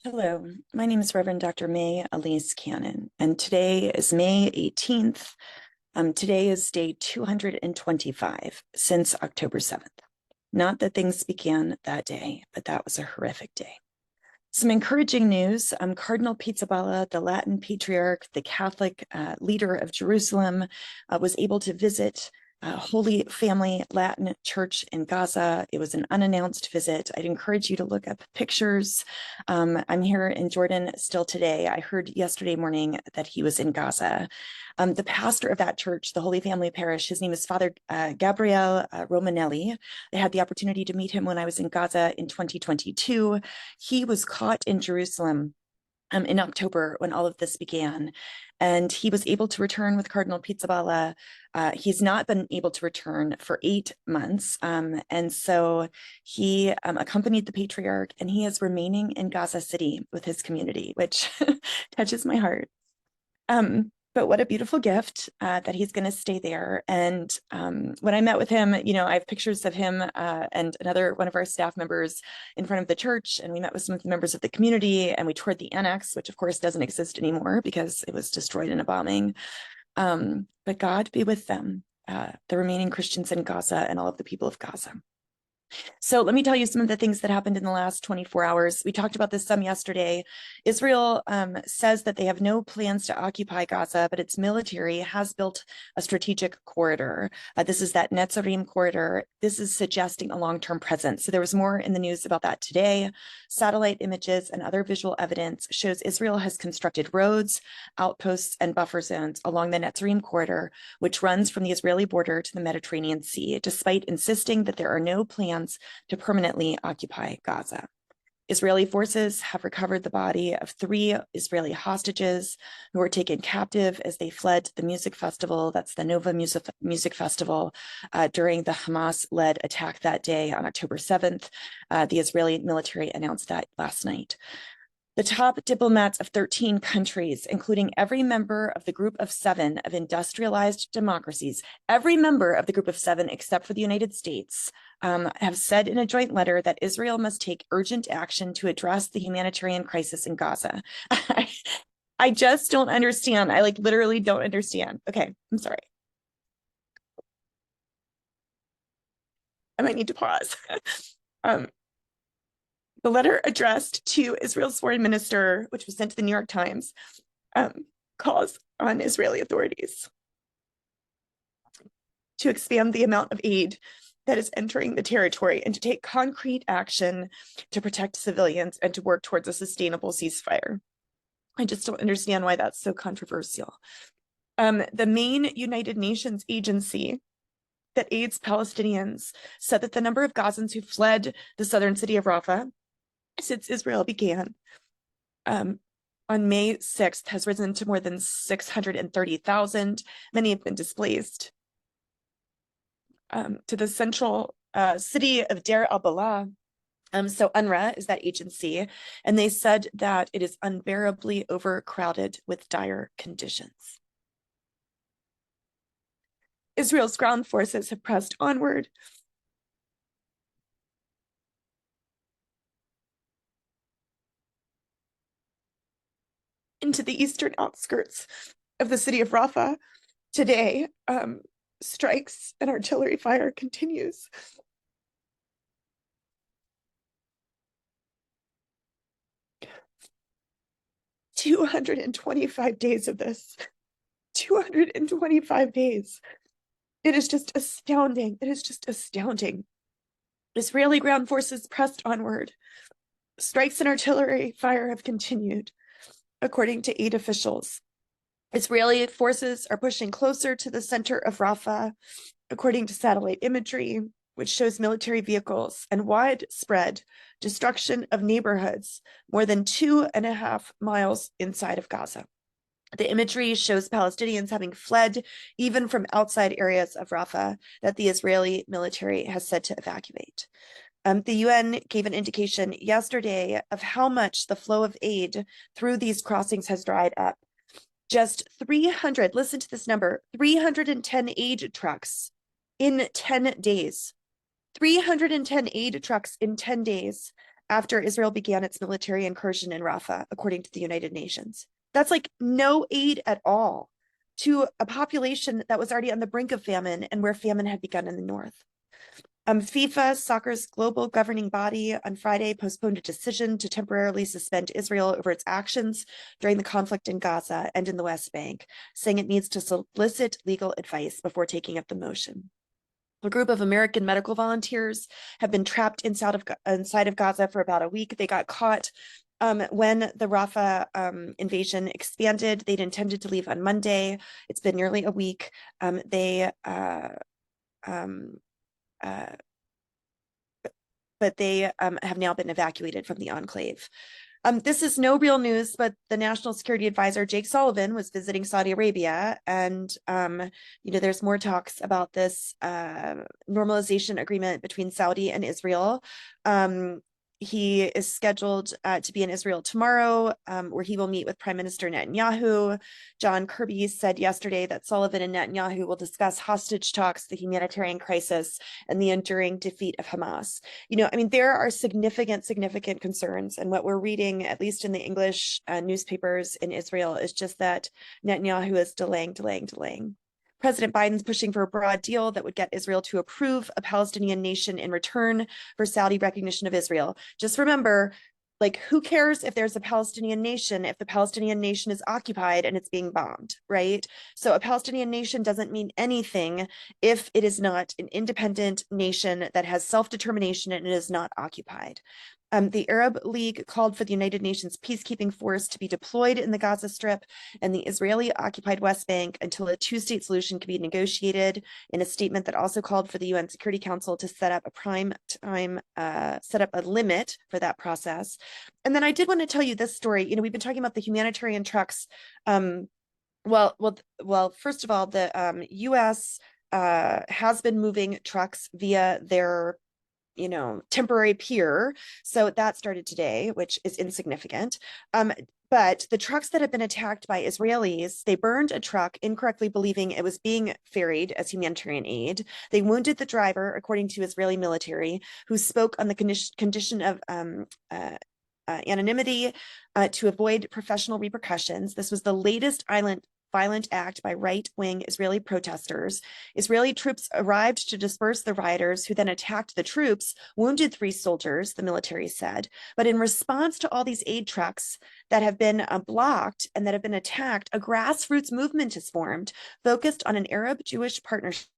Hello, my name is Reverend Dr. May Elise Cannon, and today is May 18th. Today is day 225 since October 7th. Not that things began that day, but that was a horrific day. Some encouraging news. Cardinal Pizzaballa, the Latin patriarch, the Catholic leader of Jerusalem, was able to visit Holy Family Latin Church in Gaza. It was an unannounced visit. I'd encourage you to look up pictures. I'm here in Jordan still today. I heard yesterday morning that he was in Gaza. The pastor of that church, the Holy Family Parish, his name is Father Gabriele Romanelli. I had the opportunity to meet him when I was in Gaza in 2022. He was caught in Jerusalem in October when all of this began, and he was able to return with Cardinal Pizzaballa. He's not been able to return for 8 months, and so he accompanied the patriarch, and he is remaining in Gaza City with his community, which touches my heart. But what a beautiful gift that he's going to stay there. And when I met with him, I have pictures of him and another one of our staff members in front of the church. And we met with some of the members of the community, and we toured the annex, which of course doesn't exist anymore because it was destroyed in a bombing. But God be with them, the remaining Christians in Gaza and all of the people of Gaza. So let me tell you some of the things that happened in the last 24 hours. We talked about this some yesterday. Israel says that they have no plans to occupy Gaza, but its military has built a strategic corridor. This is that Netzarim corridor. This is suggesting a long-term presence. So there was more in the news about that today. Satellite images and other visual evidence shows Israel has constructed roads, outposts, and buffer zones along the Netzarim corridor, which runs from the Israeli border to the Mediterranean Sea, despite insisting that there are no plans to permanently occupy Gaza. Israeli forces have recovered the body of 3 Israeli hostages who were taken captive as they fled the music festival, that's the Nova Music Festival, during the Hamas-led attack that day on October 7th. The Israeli military announced that last night. The top diplomats of 13 countries, including every member of the Group of 7 of industrialized democracies, every member of the Group of 7 except for the United States, have said in a joint letter that Israel must take urgent action to address the humanitarian crisis in Gaza. I just don't understand. I literally don't understand. Okay, I'm sorry. I might need to pause. The letter addressed to Israel's foreign minister, which was sent to the New York Times, calls on Israeli authorities to expand the amount of aid that is entering the territory and to take concrete action to protect civilians and to work towards a sustainable ceasefire. I just don't understand why that's so controversial. The main United Nations agency that aids Palestinians said that the number of Gazans who fled the southern city of Rafah since Israel began on May 6th has risen to more than 630,000. Many have been displaced to the central city of Deir al-Balah. So UNRWA is that agency, and they said that it is unbearably overcrowded with dire conditions. Israel's ground forces have pressed onward into the eastern outskirts of the city of Rafah. Today, strikes and artillery fire continues. "225 days of this. 225 days. It is just astounding. It is just astounding. Israeli ground forces pressed onward. Strikes and artillery fire have continued, according to aid officials. Israeli forces are pushing closer to the center of Rafah, according to satellite imagery, which shows military vehicles and widespread destruction of neighborhoods more than 2.5 miles inside of Gaza. The imagery shows Palestinians having fled even from outside areas of Rafah that the Israeli military has said to evacuate. The UN gave an indication yesterday of how much the flow of aid through these crossings has dried up. Just 300, listen to this number, 310 aid trucks in 10 days. 310 aid trucks in 10 days after Israel began its military incursion in Rafah, according to the United Nations. That's like no aid at all to a population that was already on the brink of famine and where famine had begun in the north. FIFA, soccer's global governing body, on Friday postponed a decision to temporarily suspend Israel over its actions during the conflict in Gaza and in the West Bank, saying it needs to solicit legal advice before taking up the motion. A group of American medical volunteers have been trapped inside of Gaza for about a week. They got caught when the Rafah invasion expanded. They'd intended to leave on Monday. It's been nearly a week. But they have now been evacuated from the enclave. This is no real news, but the National Security Advisor, Jake Sullivan, was visiting Saudi Arabia. And, there's more talks about this normalization agreement between Saudi and Israel. He is scheduled to be in Israel tomorrow, where he will meet with Prime Minister Netanyahu. John Kirby said yesterday that Sullivan and Netanyahu will discuss hostage talks, the humanitarian crisis, and the enduring defeat of Hamas. There are significant concerns. And what we're reading, at least in the English newspapers in Israel, is just that Netanyahu is delaying. President Biden's pushing for a broad deal that would get Israel to approve a Palestinian nation in return for Saudi recognition of Israel. Just remember, who cares if there's a Palestinian nation if the Palestinian nation is occupied and it's being bombed, right? So a Palestinian nation doesn't mean anything if it is not an independent nation that has self-determination and it is not occupied. The Arab League called for the United Nations peacekeeping force to be deployed in the Gaza Strip and the Israeli-occupied West Bank until a two-state solution could be negotiated, in a statement that also called for the UN Security Council to set up a limit for that process. And then I did want to tell you this story. We've been talking about the humanitarian trucks. Well, first of all, the U.S. Has been moving trucks via their temporary pier. So that started today, which is insignificant. But the trucks that have been attacked by Israelis, they burned a truck incorrectly believing it was being ferried as humanitarian aid. They wounded the driver, according to Israeli military, who spoke on the condition of anonymity to avoid professional repercussions. This was the latest violent act by right-wing Israeli protesters. Israeli troops arrived to disperse the rioters, who then attacked the troops, wounded 3 soldiers, the military said. But in response to all these aid trucks that have been blocked and that have been attacked, a grassroots movement is formed, focused on an Arab-Jewish partnership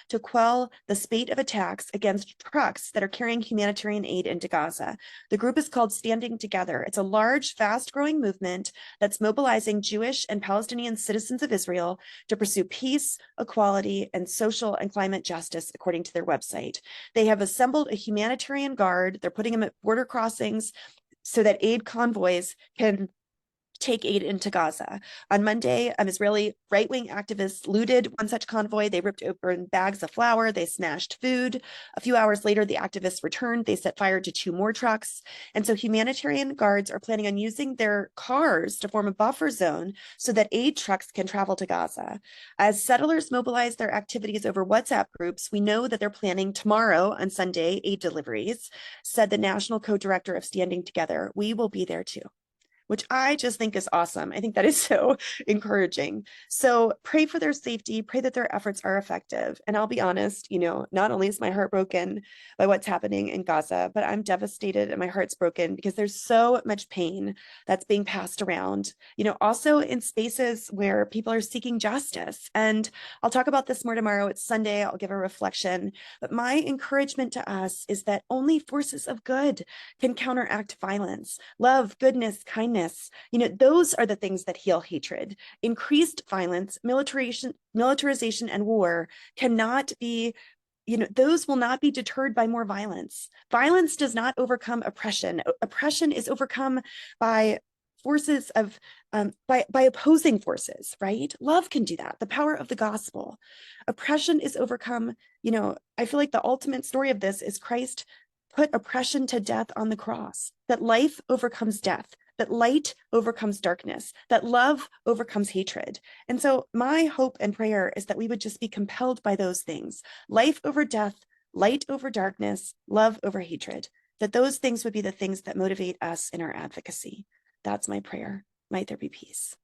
to quell the spate of attacks against trucks that are carrying humanitarian aid into Gaza. The group is called Standing Together. It's a large, fast-growing movement that's mobilizing Jewish and Palestinian citizens of Israel to pursue peace, equality, and social and climate justice, according to their website. They have assembled a humanitarian guard. They're putting them at border crossings so that aid convoys can take aid into Gaza. On Monday, Israeli right-wing activists looted one such convoy. They ripped open bags of flour. They smashed food. A few hours later, the activists returned. They set fire to 2 more trucks. And so humanitarian guards are planning on using their cars to form a buffer zone so that aid trucks can travel to Gaza. As settlers mobilize their activities over WhatsApp groups, we know that they're planning tomorrow, on Sunday, aid deliveries, said the national co-director of Standing Together. We will be there too, which I just think is awesome. I think that is so encouraging. So pray for their safety, pray that their efforts are effective. And I'll be honest, not only is my heart broken by what's happening in Gaza, but I'm devastated and my heart's broken because there's so much pain that's being passed around, also in spaces where people are seeking justice. And I'll talk about this more tomorrow. It's Sunday. I'll give a reflection. But my encouragement to us is that only forces of good can counteract violence. Love, goodness, kindness. Those are the things that heal hatred. Increased violence, militarization, and war cannot be, those will not be deterred by more violence. Violence does not overcome oppression. Oppression is overcome by forces of, by opposing forces, right? Love can do that. The power of the gospel. Oppression is overcome. I feel like the ultimate story of this is Christ put oppression to death on the cross, that life overcomes death, that light overcomes darkness, that love overcomes hatred. And so my hope and prayer is that we would just be compelled by those things: life over death, light over darkness, love over hatred, that those things would be the things that motivate us in our advocacy. That's my prayer. Might there be peace.